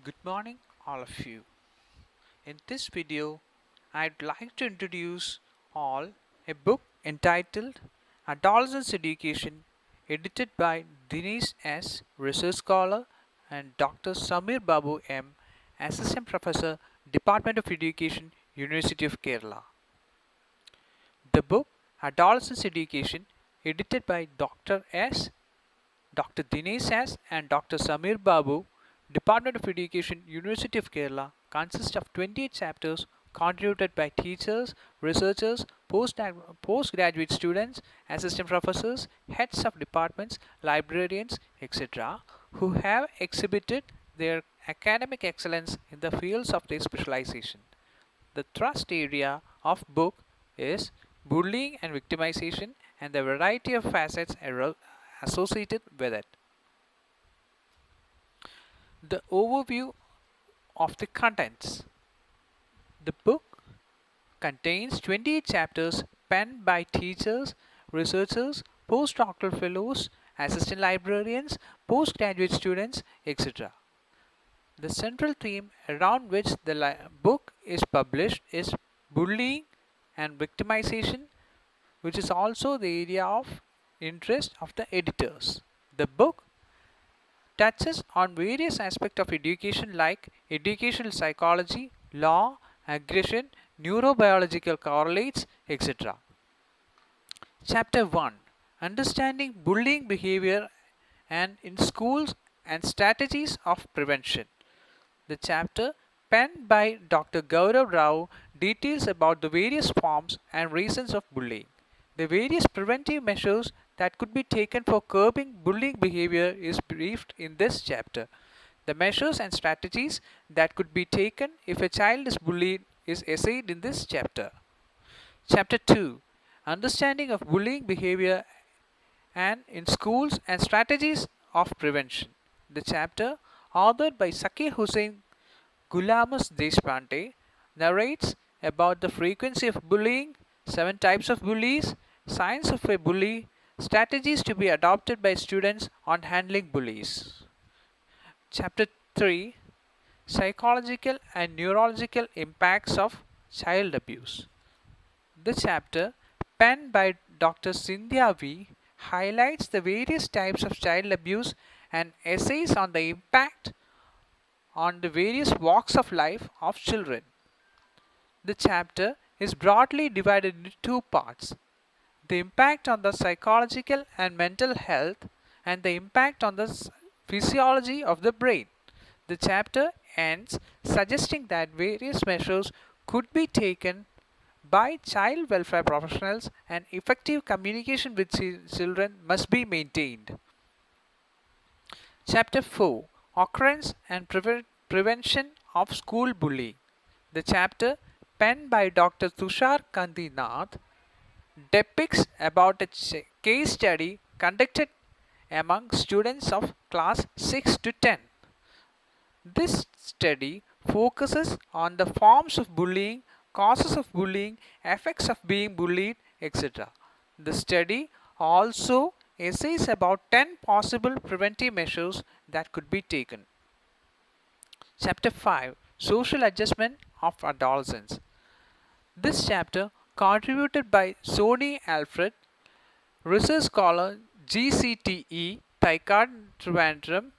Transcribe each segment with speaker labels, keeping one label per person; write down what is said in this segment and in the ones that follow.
Speaker 1: Good morning, all of you. In this video, I'd like to introduce all a book entitled Adolescence Education, edited by Dinesh S., research scholar, and Dr. Samir Babu M., assistant professor, Department of Education, University of Kerala. The book Adolescence Education, edited by Dr. S., Dr. Dinesh S. and Dr. Samir Babu, Department of Education, University of Kerala, consists of 28 chapters contributed by teachers, researchers, postgraduate students, assistant professors, heads of departments, librarians, etc., who have exhibited their academic excellence in the fields of their specialization. The thrust area of book is bullying and victimization and the variety of facets associated with it. The overview of the contents. The book contains 28 chapters penned by teachers, researchers, postdoctoral fellows, assistant librarians, postgraduate students, etc. The central theme around which the book is published is bullying and victimization, which is also the area of interest of the editors. The book touches on various aspects of education like educational psychology, law, aggression, neurobiological correlates, etc. Chapter 1: Understanding Bullying Behavior and in Schools and Strategies of Prevention. The chapter, penned by Dr. Gaurav Rao, details about the various forms and reasons of bullying. The various preventive measures that could be taken for curbing bullying behavior is briefed in this chapter. The measures and strategies that could be taken if a child is bullied is essayed in this chapter. Chapter 2: Understanding of Bullying Behavior and in Schools and Strategies of Prevention. The chapter, authored by Zakir Hussain Gulamus Deshpande, narrates about the frequency of bullying, 7 types of bullies, signs of a bully, strategies to be adopted by students on handling bullies. Chapter 3: Psychological and Neurological Impacts of Child Abuse. The chapter, penned by Dr. Cynthia V., highlights the various types of child abuse and essays on the impact on the various walks of life of children. The chapter is broadly divided into two parts: the impact on the psychological and mental health, and the impact on the physiology of the brain. The chapter ends suggesting that various measures could be taken by child welfare professionals and effective communication with children must be maintained. Chapter 4: Occurrence and Prevention of School Bullying. The chapter, penned by Dr. Tushar Kandinath, depicts about a case study conducted among students of class 6 to 10. This study focuses on the forms of bullying, causes of bullying, effects of being bullied, etc. The study also essays about 10 possible preventive measures that could be taken. Chapter 5: Social Adjustment of Adolescents. This chapter, contributed by Sony Alfred, research scholar GCTE, Thaikad Trivandrum,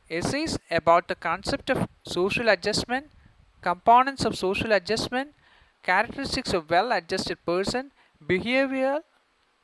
Speaker 1: essays about the concept of social adjustment, components of social adjustment, characteristics of well adjusted person, behavioral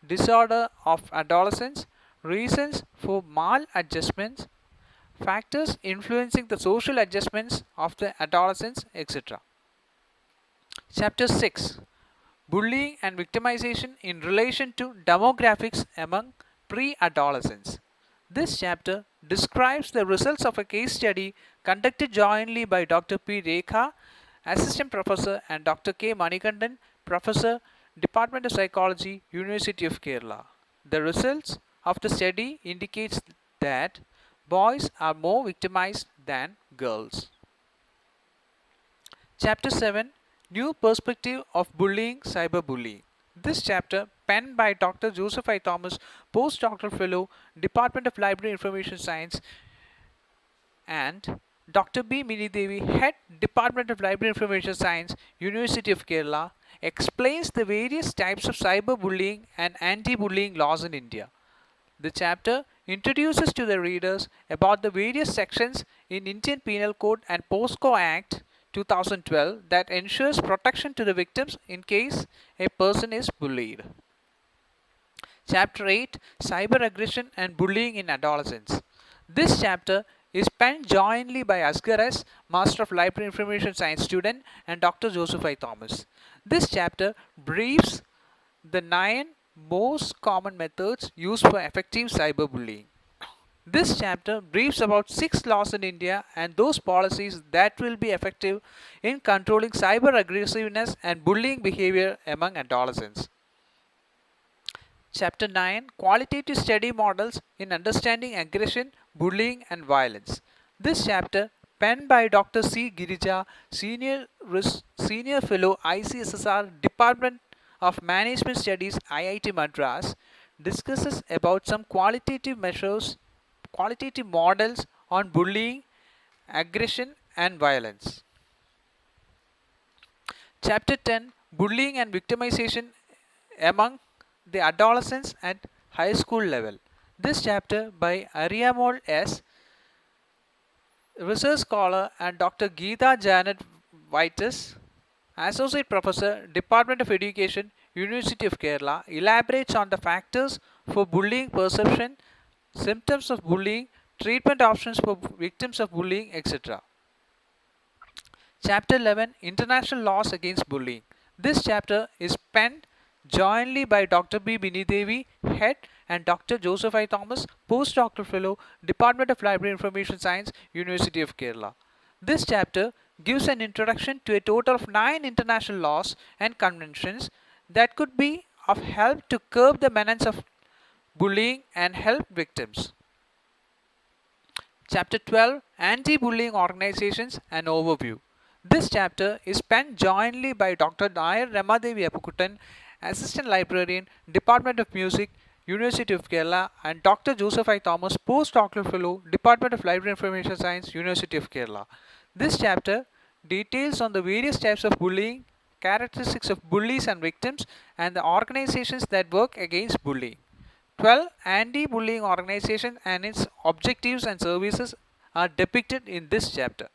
Speaker 1: disorder of adolescents, reasons for maladjustments, factors influencing the social adjustments of the adolescents, etc. Chapter 6: Bullying and Victimization in Relation to Demographics Among Pre-Adolescents. This chapter describes the results of a case study conducted jointly by Dr. P. Rekha, Assistant Professor, and Dr. K. Manikandan, Professor, Department of Psychology, University of Kerala. The results of the study indicates that boys are more victimized than girls. Chapter 7: New Perspective of Bullying, Cyberbullying. This chapter, penned by Dr. Joseph I. Thomas, Postdoctoral Fellow, Department of Library Information Science, and Dr. B. Minidevi, Head Department of Library Information Science, University of Kerala, explains the various types of cyberbullying and anti-bullying laws in India. The chapter introduces to the readers about the various sections in Indian Penal Code and POSCO Act 2012 that ensures protection to the victims in case a person is bullied. Chapter 8, Cyber Aggression and Bullying in Adolescence. This chapter is penned jointly by Asghar S., Master of Library Information Science student, and Dr. Joseph I. Thomas. This chapter briefs the 9 most common methods used for effective cyberbullying. This chapter briefs about 6 laws in India and those policies that will be effective in controlling cyber aggressiveness and bullying behavior among adolescents. Chapter 9, Qualitative Study Models in Understanding Aggression, Bullying and Violence. This chapter, penned by Dr. C. Girija, Senior Fellow, ICSSR, Department of Management Studies, IIT Madras, discusses about some qualitative models on bullying, aggression and violence. Chapter 10, Bullying and Victimization among the adolescents at high school level. This chapter by Ariamol S., research scholar, and Dr. Geeta Janet Vitus, Associate Professor, Department of Education, University of Kerala, elaborates on the factors for bullying perception, symptoms of bullying, treatment options for victims of bullying, etc. Chapter 11, International Laws Against Bullying. This chapter is penned jointly by Dr. B. Binidevi, Head, and Dr. Joseph I. Thomas, Postdoctoral Fellow, Department of Library Information Science, University of Kerala. This chapter gives an introduction to a total of 9 international laws and conventions that could be of help to curb the menace of bullying and help victims. Chapter 12, Anti-Bullying Organizations and Overview. This chapter is penned jointly by Dr. Nair Ramadevi Apukuttan, Assistant Librarian, Department of Music, University of Kerala, and Dr. Joseph I. Thomas, Postdoctoral Fellow, Department of Library Information Science, University of Kerala. This chapter details on the various types of bullying, characteristics of bullies and victims, and the organizations that work against bullying. 12 anti-bullying organizations and its objectives and services are depicted in this chapter.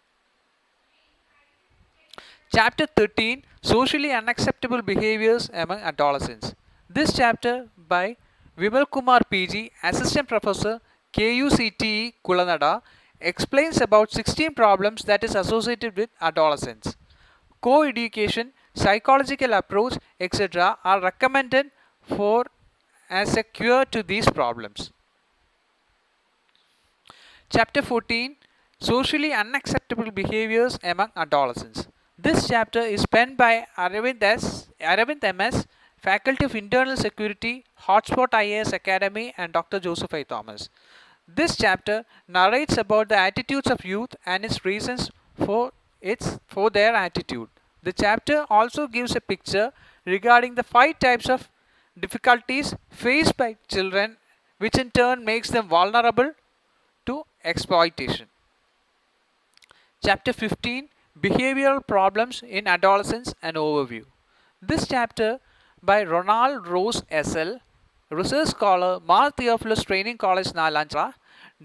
Speaker 1: Chapter 13, Socially Unacceptable Behaviors Among Adolescents. This chapter by Vimal Kumar PG, Assistant Professor, KUCTE Kulanada, explains about 16 problems that is associated with adolescents. Co-education, psychological approach, etc. are recommended for as a cure to these problems. Chapter 14, Socially Unacceptable Behaviors Among Adolescents. This chapter is penned by Aravind MS., Faculty of Internal Security, Hotspot IAS Academy, and Dr. Joseph I. Thomas. This chapter narrates about the attitudes of youth and its reasons for their attitude. The chapter also gives a picture regarding the 5 types of difficulties faced by children, which in turn makes them vulnerable to exploitation. Chapter 15, Behavioral Problems in Adolescence and Overview. This chapter by Ronald Rose SL, research scholar, Mar Theophilus Training College, Nalanja,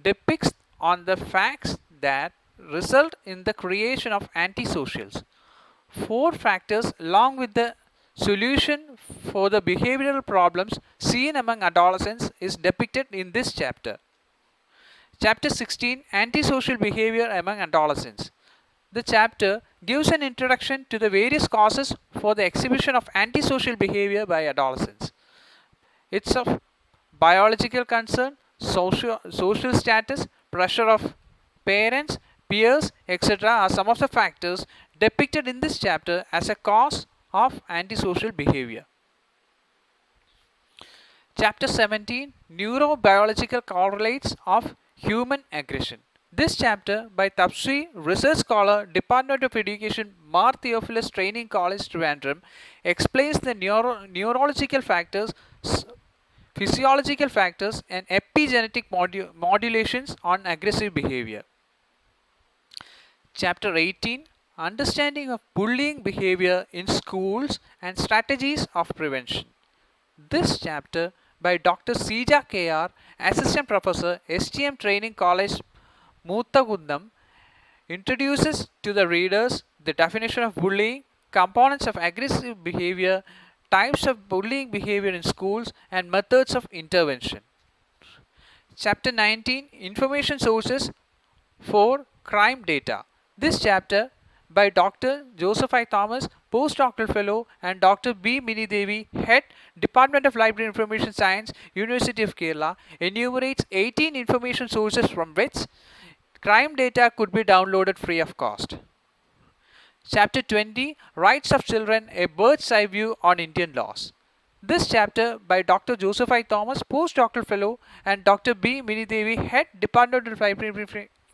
Speaker 1: depicts on the facts that result in the creation of antisocials. 4 factors along with the solution for the behavioral problems seen among adolescents is depicted in this chapter. Chapter 16, Antisocial Behavior Among Adolescents. The chapter gives an introduction to the various causes for the exhibition of antisocial behavior by adolescents. It's of biological concern, social status, pressure of parents, peers, etc. are some of the factors depicted in this chapter as a cause of antisocial behavior. Chapter 17, Neurobiological Correlates of Human Aggression. This chapter by Tapsri, research scholar, Department of Education, Mar Theophilus Training College, Trivandrum, explains the neurological factors, physiological factors, and epigenetic modulations on aggressive behavior. Chapter 18, Understanding of Bullying Behavior in Schools and Strategies of Prevention. This chapter by Dr. Sija KR, Assistant Professor, STM Training College, Muthagundam, introduces to the readers the definition of bullying, components of aggressive behavior, types of bullying behavior in schools, and methods of intervention. Chapter 19, Information Sources for Crime Data. This chapter by Dr. Joseph I. Thomas, Postdoctoral Fellow, and Dr. B. Mini Devi, Head, Department of Library Information Science, University of Kerala, enumerates 18 information sources from which crime data could be downloaded free of cost. Chapter 20, Rights of Children, a Bird's Eye View on Indian Laws. This chapter by Dr. Joseph I. Thomas, Postdoctoral Fellow, and Dr. B. Mini Devi, Head, Department of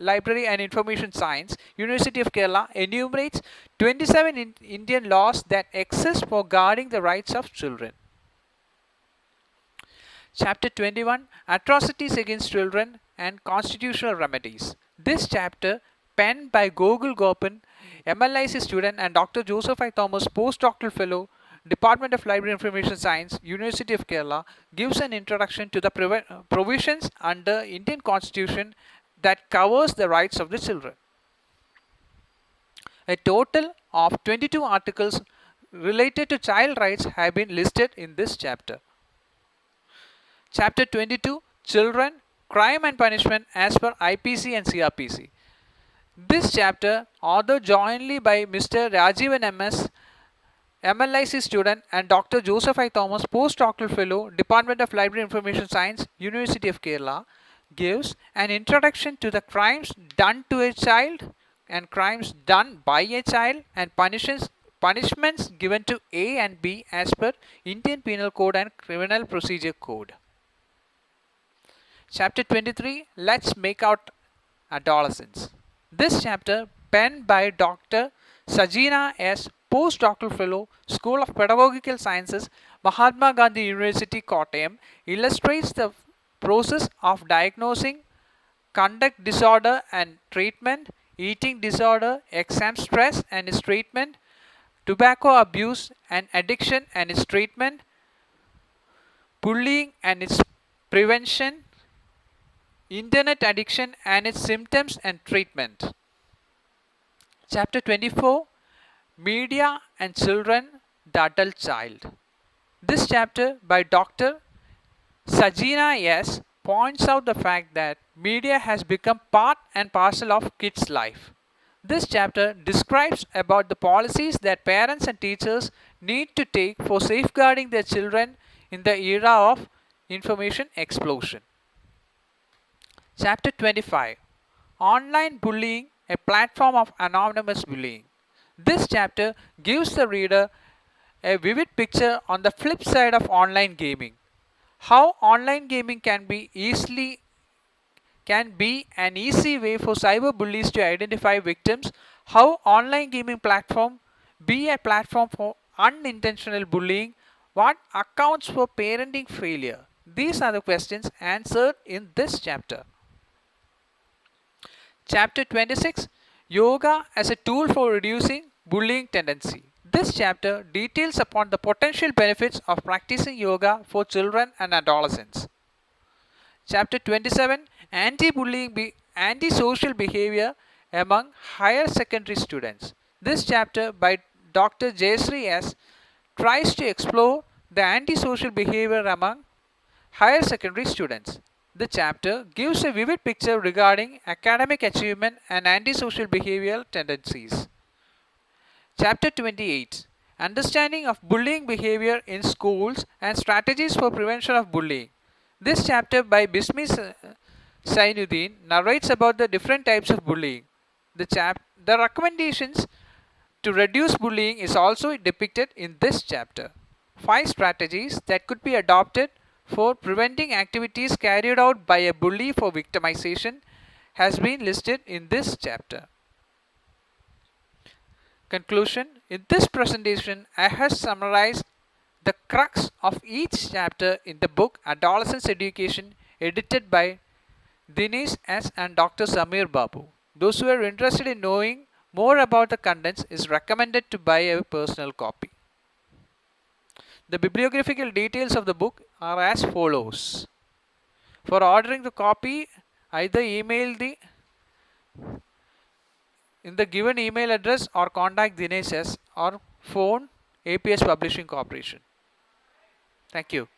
Speaker 1: Library and Information Science, University of Kerala, enumerates 27 Indian laws that exist for guarding the rights of children. Chapter 21, Atrocities Against Children and Constitutional Remedies. This chapter, penned by Gokul Gopan, MLIC student, and Dr. Joseph I. Thomas, Postdoctoral Fellow, Department of Library Information Science, University of Kerala, gives an introduction to the provisions under Indian Constitution that covers the rights of the children. A total of 22 articles related to child rights have been listed in this chapter. Chapter 22, Children, Crime and Punishment as per IPC and CRPC. This chapter, authored jointly by Mr. Rajivan MS, MLIC student, and Dr. Joseph I. Thomas, Postdoctoral Fellow, Department of Library Information Science, University of Kerala, gives an introduction to the crimes done to a child and crimes done by a child and punishments given to A and B as per Indian Penal Code and Criminal Procedure Code. Chapter 23, Let's Make Out Adolescents. This chapter, penned by Dr. Sajina S., Postdoctoral Fellow, School of Pedagogical Sciences, Mahatma Gandhi University, Kottayam, illustrates the process of diagnosing conduct disorder and treatment, eating disorder, exam stress and its treatment, tobacco abuse and addiction and its treatment, bullying and its prevention, internet addiction and its symptoms and treatment. Chapter 24, Media and Children, the Adult Child. This chapter by Dr. Sajina S. points out the fact that media has become part and parcel of kids' life. This chapter describes about the policies that parents and teachers need to take for safeguarding their children in the era of information explosion. Chapter 25, Online Bullying, a Platform of Anonymous Bullying. This chapter gives the reader a vivid picture on the flip side of online gaming. How online gaming can be an easy way for cyber bullies to identify victims, how online gaming platform be a platform for unintentional bullying, what accounts for parenting failure. These are the questions answered in this chapter. Chapter 26, Yoga as a tool for reducing bullying tendency. This chapter details upon the potential benefits of practicing yoga for children and adolescents. Chapter 27, Anti-social behavior among higher secondary students. This chapter by Dr. Jayasri S. tries to explore the antisocial behavior among higher secondary students. The chapter gives a vivid picture regarding academic achievement and antisocial behavioral tendencies. Chapter 28, Understanding of Bullying Behavior in Schools and Strategies for Prevention of Bullying. This chapter by Bismi Sainuddin narrates about the different types of bullying. The recommendations to reduce bullying is also depicted in this chapter. 5 strategies that could be adopted for preventing activities carried out by a bully for victimization has been listed in this chapter. Conclusion. In this presentation, I have summarized the crux of each chapter in the book Adolescence Education, edited by Dinesh S. and Dr. Samir Babu. Those who are interested in knowing More about the contents is recommended to buy a personal copy. The bibliographical details of the book are as follows. For ordering the copy, either email in the given email address or contact Dinesh S or phone APS Publishing Corporation. Thank you.